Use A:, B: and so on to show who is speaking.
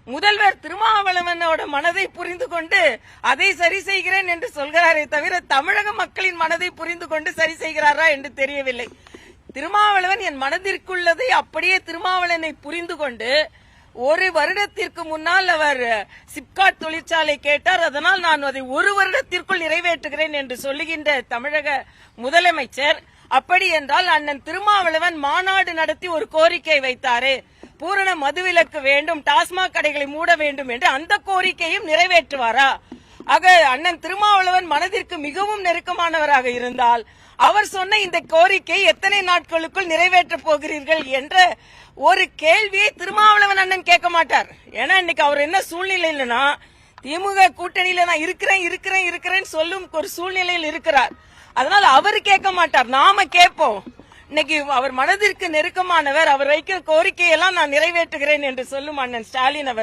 A: முதல்வர் திருமாவளவனோட மனதை புரிந்து கொண்டு அதை சரி செய்கிறேன் என்று சொல்கிறாரே தவிர தமிழக மக்களின் மனதை புரிந்து கொண்டு சரி செய்கிறாரா என்று தெரியவில்லை. திருமாவளவன் என் மனதிற்குள்ளதை அப்படியே திருமாவளவனை புரிந்து கொண்டு ஒரு வருடத்திற்கு முன்னால் அவர் சிப்காட் தொழிற்சாலை கேட்டார், அதனால் நான் அதை ஒரு வருடத்திற்குள் நிறைவேற்றுகிறேன் என்று சொல்லுகின்ற தமிழக முதலமைச்சர், அப்படி என்றால் அண்ணன் திருமாவளவன் மாநாடு நடத்தி ஒரு கோரிக்கை வைத்தாரே, பூரண மதுவிலக்கு வேண்டும், டாஸ்மாக் கடைகளை மூட வேண்டும் என்று, அந்த கோரிக்கையும் நிறைவேற்றுவாரா? ஆக அண்ணன் திருமாவளவன் மனதிற்கு மிகவும் நெருக்கமானவராக இருந்தால் அவர் சொன்ன இந்த கோரிக்கை எத்தனை நாட்களுக்குள் நிறைவேற்றப் போகிறீர்கள் என்ற ஒரு கேள்வியை திருமாவளவன் அண்ணன் கேட்க மாட்டார். ஏன்னா இன்னைக்கு அவர் என்ன சூழ்நிலையிலனா திமுக கூட்டணியில நான் இருக்கிறேன் சொல்லும் ஒரு சூழ்நிலையில் இருக்கிறார். அதனால அவர் கேட்க மாட்டார், நாம கேட்போம். இன்னைக்கு அவர் மனதிற்கு நெருக்கமானவர், அவர் வைக்கிற கோரிக்கையெல்லாம் நான் நிறைவேற்றுகிறேன் என்று சொல்லும் அண்ணன் ஸ்டாலின் அவர்.